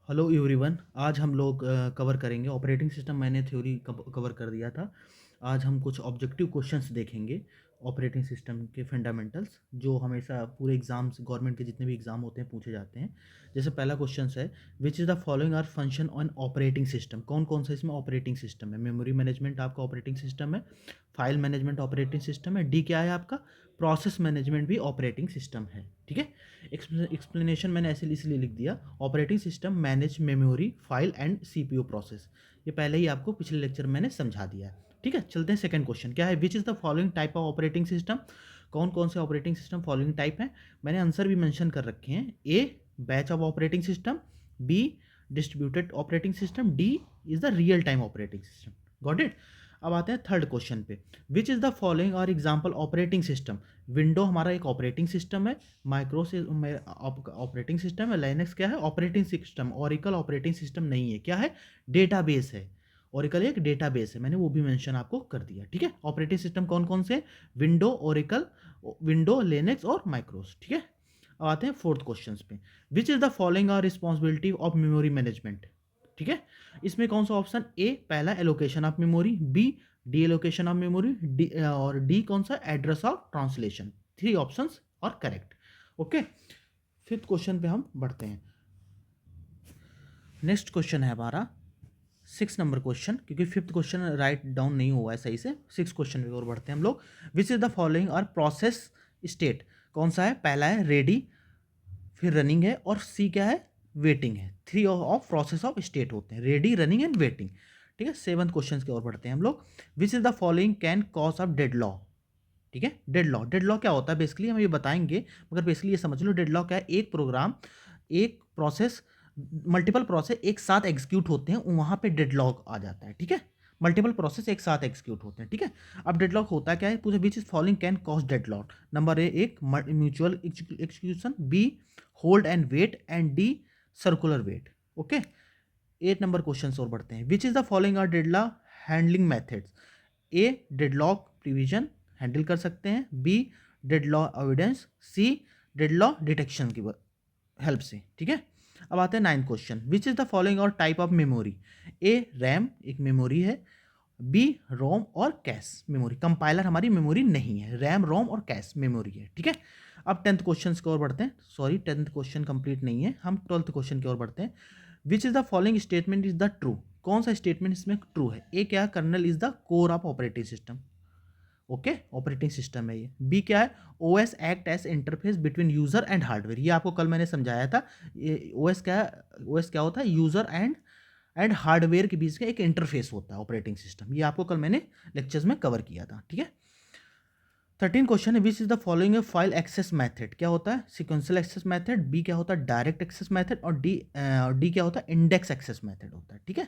Hello everyone. आज हम लोग कवर करेंगे ऑपरेटिंग सिस्टम। मैंने थ्योरी कवर कर दिया था। आज हम कुछ ऑब्जेक्टिव क्वेश्चंस देखेंगे ऑपरेटिंग सिस्टम के फंडामेंटल्स, जो हमेशा पूरे एग्जाम्स, गवर्नमेंट के जितने भी एग्जाम होते हैं, पूछे जाते हैं। जैसे पहला क्वेश्चन है, which is the following are function on operating system. कौन कौन सा इसमें ऑपरेटिंग सिस्टम है? मेमोरी मैनेजमेंट आपका ऑपरेटिंग सिस्टम है, फाइल मैनेजमेंट ऑपरेटिंग सिस्टम है, डी क्या है आपका, प्रोसेस मैनेजमेंट भी ऑपरेटिंग सिस्टम है। ठीक है, एक्सप्लेनेशन मैंने ऐसे इसलिए लिख दिया, operating system manage memory, file and CPU process. ये पहले ही आपको पिछले लेक्चर में मैंने समझा दिया है। ठीक है, चलते हैं सेकंड क्वेश्चन। क्या है? Which is the following type of operating system. कौन कौन से ऑपरेटिंग सिस्टम फॉलोइंग टाइप हैं? मैंने आंसर भी मेंशन कर रखे हैं। A batch of operating system, B distributed operating system, D is the real time operating system. Got it. अब आते हैं थर्ड क्वेश्चन पे। Which is the following are example operating system. Window हमारा एक ऑपरेटिंग सिस्टम है, Microsoft operating system है, Linux क्या है, operating system. Oracle operating system नहीं है, क्या है, डेटाबेस है। ओरेकल एक डेटाबेस है, मैंने वो भी मेंशन आपको कर दिया। ठीक है, ऑपरेटिंग सिस्टम कौन कौन से? विंडो, ओरेकल, विंडो, लिनक्स और माइक्रोस। ठीक है, अब आते हैं फोर्थ क्वेश्चन पे। Which is the following are responsibility of memory management. ठीक है, इसमें कौन सा ऑप्शन? ए पहला allocation of memory, B deallocation of memory, D और डी कौन सा? Address of translation. Three options और करेक्ट। ओके, फिफ्थ क्वेश्चन पे हम बढ़ते हैं। नेक्स्ट क्वेश्चन है हमारा 6 नंबर क्वेश्चन, क्योंकि फिफ्थ क्वेश्चन राइट डाउन नहीं हुआ है सही से। 6 क्वेश्चन पे और बढ़ते हैं हम लोग। Which is the following are process state. कौन सा है? पहला है रेडी, फिर रनिंग है, और सी क्या है? वेटिंग है। Three of process of state होते हैं, रेडी, रनिंग एंड वेटिंग। ठीक है, सेवंथ क्वेश्चन की ओर बढ़ते हैं हम लोग। Which is the following can cause of dead law. ठीक है, डेड लॉ, डेड लॉ क्या होता है बेसिकली हम ये बताएंगे, मगर बेसिकली ये समझ लो डेड लॉ क्या है। एक प्रोग्राम, एक प्रोसेस, मल्टीपल प्रोसेस एक साथ एग्जीक्यूट होते हैं, वहां पे डेड लॉक आ जाता है। ठीक है, मल्टीपल प्रोसेस एक साथ एग्जीक्यूट होते हैं। ठीक है, अब डेडलॉक होता क्या है? पूछे which is following can cause deadlock. Number A एक mutual exclusion, B hold and wait, and D circular wait. Okay, 8 number question और बढ़ते हैं। Which is the following are deadlock handling methods. A deadlock prevention handle कर सकते हैं, B deadlock avoidance, C deadlock detection की help से। ठीक है, अब आते हैं 9th question. Which is the following are type of memory. A RAM एक मेमोरी है, बी रोम और कैश मेमोरी। कंपाइलर हमारी मेमोरी नहीं है, रैम, रोम और कैश मेमोरी है। ठीक है, अब 10th क्वेश्चन की ओर बढ़ते हैं। सॉरी, 10th क्वेश्चन कंप्लीट नहीं है, हम 12th क्वेश्चन की ओर बढ़ते हैं। Which is the following statement is the true. कौन सा स्टेटमेंट इसमें ट्रू है? ए क्या? Kernel is the core of operating system. Okay, operating system है ये। बी क्या है? OS act as interface between user and hardware. ये आपको कल मैंने समझाया था। ये ओएस क्या है? ओएस क्या होता है? यूजर एंड हार्डवेयर के बीच का एक इंटरफेस होता है ऑपरेटिंग सिस्टम। ये आपको कल मैंने लेक्चर्स में कवर किया था। ठीक है, 13 क्वेश्चन है। Which is the following a file access method. क्या होता है? सिक्वेंशियल एक्सेस मैथड, बी क्या होता है? डायरेक्ट एक्सेस मैथड, और डी क्या होता है? इंडेक्स एक्सेस मैथड होता है। ठीक है,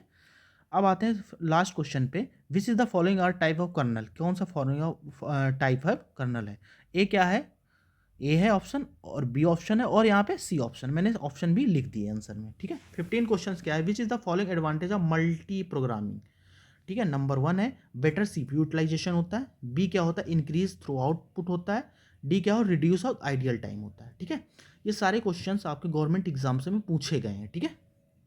अब आते हैं लास्ट क्वेश्चन पे। Which is the following are type of kernel. कौन सा फॉलोइंग टाइप ऑफ कर्नल है? ए क्या है? ए है ऑप्शन, और बी ऑप्शन है, और यहाँ पे सी ऑप्शन। मैंने ऑप्शन भी लिख दिए आंसर में। ठीक है, 15 क्वेश्चन क्या है? Which is the following advantage of multi programming. ठीक है, नंबर 1 है बेटर सीपीयू यूटिलाइजेशन होता है, बी क्या होता है? इंक्रीज थ्रू आउटपुट होता है, डी क्या हो? रिड्यूस ऑफ आइडियल टाइम होता है। ठीक है, ये सारे क्वेश्चंस आपके गवर्नमेंट एग्जाम से में पूछे गए हैं। ठीक है,